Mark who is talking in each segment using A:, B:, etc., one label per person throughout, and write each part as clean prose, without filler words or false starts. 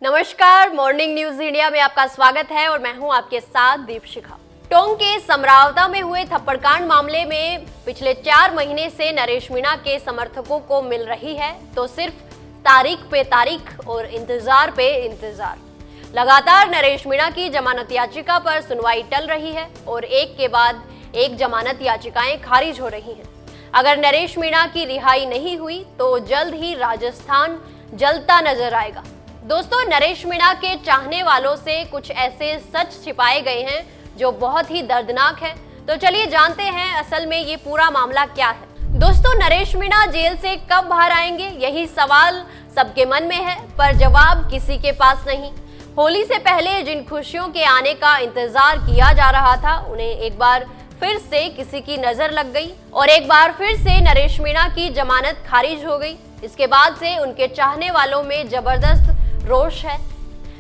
A: नमस्कार, morning news India में आपका स्वागत है और मैं हूं आपके साथ दीपशिखा। टोंक के समरावता में हुए थप्पड़कांड मामले में पिछले 4 महीने से नरेश मीणा के समर्थकों को मिल रही है तो सिर्फ तारीख पे तारीख और इंतजार पे इंतजार। लगातार नरेश मीणा की जमानत याचिका पर सुनवाई टल रही है और एक के बाद एक जमानत याचिकाएं खारिज हो रही हैं। अगर नरेश मीणा की रिहाई नहीं हुई तो जल्द ही राजस्थान जलता नजर आएगा। दोस्तों, नरेश मीणा के चाहने वालों से कुछ ऐसे सच छिपाए गए हैं जो बहुत ही दर्दनाक है। तो चलिए जानते हैं असल में ये पूरा मामला क्या है। दोस्तों, नरेश मीणा जेल से कब बाहर आएंगे, यही सवाल सबके मन में है, पर जवाब किसी के पास नहीं। होली से पहले जिन खुशियों के आने का इंतजार किया जा रहा था, उन्हें एक बार फिर से किसी की नजर लग गई और एक बार फिर से नरेश मीणा की जमानत खारिज हो गई। इसके बाद से उनके चाहने वालों में जबरदस्त रोष है।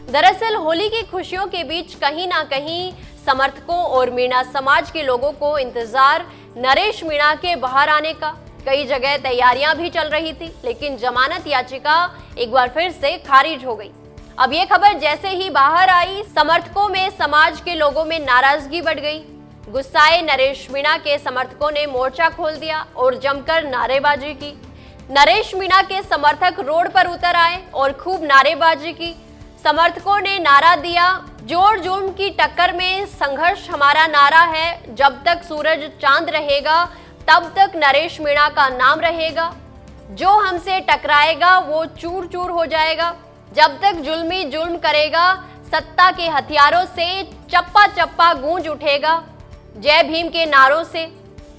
A: दरअसल होली की खुशियों के बीच कहीं ना कहीं समर्थकों और मीणा समाज के लोगों को इंतजार नरेश मीणा के बाहर आने का। कई जगह तैयारियां भी चल रही थी, लेकिन जमानत याचिका एक बार फिर से खारिज हो गई। अब ये खबर जैसे ही बाहर आई, समर्थकों में समाज के लोगों में नाराजगी बढ़ गई। गुस्साए नरेश मीणा के समर्थकों ने मोर्चा खोल दिया और जमकर नारेबाजी की। नरेश मीणा के समर्थक रोड पर उतर आए और खूब नारेबाजी की। समर्थकों ने नारा दिया, जोर जुर्म की टक्कर में संघर्ष हमारा नारा है, जब तक सूरज चांद रहेगा तब तक नरेश मीणा का नाम रहेगा, जो हमसे टकराएगा वो चूर चूर हो जाएगा, जब तक जुल्मी जुल्म करेगा सत्ता के हथियारों से चप्पा चप्पा गूंज उठेगा, जय भीम के नारों से।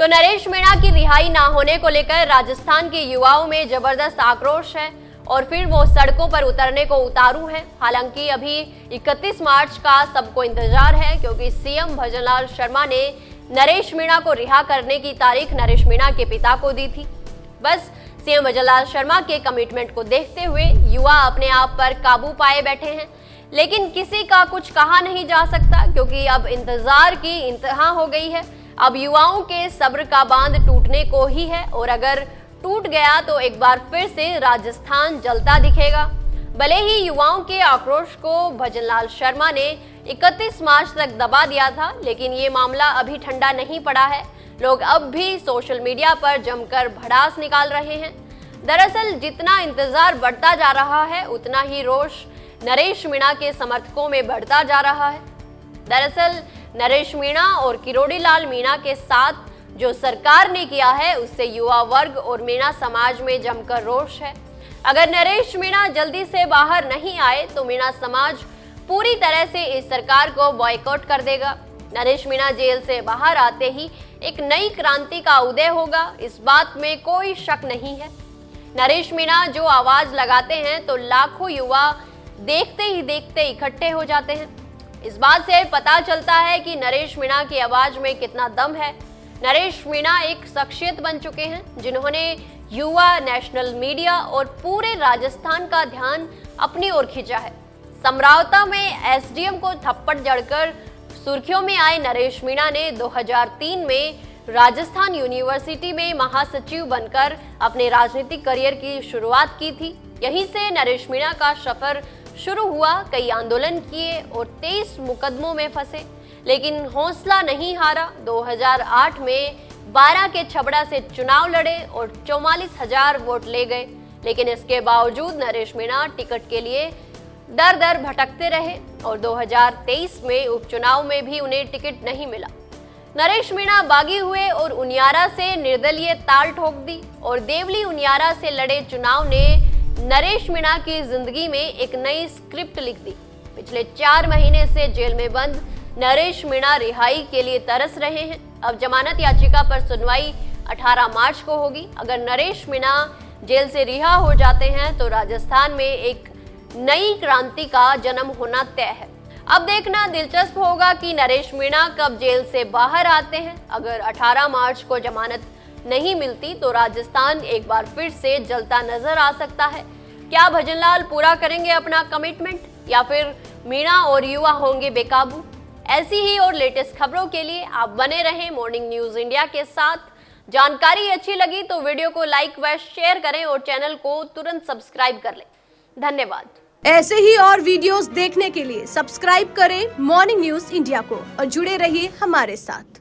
A: तो नरेश मीणा की रिहाई ना होने को लेकर राजस्थान के युवाओं में जबरदस्त आक्रोश है और फिर वो सड़कों पर उतरने को उतारू है। हालांकि अभी 31 मार्च का सबको इंतजार है, क्योंकि सीएम भजनलाल शर्मा ने नरेश मीणा को रिहा करने की तारीख नरेश मीणा के पिता को दी थी। बस सीएम भजनलाल शर्मा के कमिटमेंट को देखते हुए युवा अपने आप पर काबू पाए बैठे हैं, लेकिन किसी का कुछ कहा नहीं जा सकता, क्योंकि अब इंतजार की इंतहा हो गई है। अब युवाओं के सब्र का बांध टूटने को ही है और अगर टूट गया तो एक बार फिर से राजस्थान जलता दिखेगा। भले ही युवाओं के आक्रोश को भजनलाल शर्मा ने 31 मार्च तक दबा दिया था, लेकिन ये मामला अभी ठंडा नहीं पड़ा है। लोग अब भी सोशल मीडिया पर जमकर भड़ास निकाल रहे हैं। दरअसल जितना इंतजार बढ़ता जा रहा है, उतना ही रोष नरेश मीणा के समर्थकों में बढ़ता जा रहा है। दरअसल नरेश मीणा और किरोड़ी लाल मीणा के साथ जो सरकार ने किया है, उससे युवा वर्ग और मीणा समाज में जमकर रोष है। अगर नरेश मीणा जल्दी से बाहर नहीं आए तो मीणा समाज पूरी तरह से इस सरकार को बॉयकॉट कर देगा। नरेश मीणा जेल से बाहर आते ही एक नई क्रांति का उदय होगा, इस बात में कोई शक नहीं है। नरेश मीणा जो आवाज लगाते हैं तो लाखों युवा देखते ही देखते इकट्ठे हो जाते हैं। इस बात से पता चलता है कि नरेश मीणा की आवाज में कितना दम है। नरेश मीणा एक शख्सियत बन चुके हैं जिन्होंने युवा, नेशनल मीडिया और पूरे राजस्थान का ध्यान अपनी ओर खींचा है। समरावता में एसडीएम को थप्पड़ जड़कर सुर्खियों में आए नरेश मीणा ने 2003 में राजस्थान यूनिवर्सिटी में महासचिव बनकर अपने राजनीतिक करियर की शुरुआत की थी। यहीं से नरेश मीणा का सफर शुरू हुआ। कई आंदोलन किए और 23 मुकदमों में फंसे, लेकिन हौसला नहीं हारा। 2008 में 12 के छबड़ा से चुनाव लड़े और 44,000 वोट ले गए, लेकिन इसके बावजूद नरेश मीणा टिकट के लिए दर दर भटकते रहे और 2023 में उपचुनाव में भी उन्हें टिकट नहीं मिला। नरेश मीणा बागी हुए और उनियारा से निर्दलीय ताल ठोक दी और देवली उनियारा से लड़े चुनाव ने नरेश मीणा की जिंदगी में एक नई स्क्रिप्ट लिख दी। पिछले 4 महीने से जेल में बंद नरेश मीणा रिहाई के लिए तरस रहे हैं। अब जमानत याचिका पर सुनवाई 18 मार्च को होगी। अगर नरेश मीणा जेल से रिहा हो जाते हैं तो राजस्थान में एक नई क्रांति का जन्म होना तय है। अब देखना दिलचस्प होगा कि नरेश मीणा कब जेल से बाहर आते हैं। अगर 18 मार्च को जमानत नहीं मिलती तो राजस्थान एक बार फिर से जलता नजर आ सकता है। क्या भजनलाल पूरा करेंगे अपना कमिटमेंट या फिर मीणा और युवा होंगे बेकाबू? ऐसी ही और लेटेस्ट खबरों के लिए आप बने रहें मॉर्निंग न्यूज इंडिया के साथ। जानकारी अच्छी लगी तो वीडियो को लाइक व शेयर करें और चैनल को तुरंत सब्सक्राइब कर लें। धन्यवाद।
B: ऐसे ही और वीडियोस देखने के लिए सब्सक्राइब करें मॉर्निंग न्यूज इंडिया को और जुड़े रहिए हमारे साथ।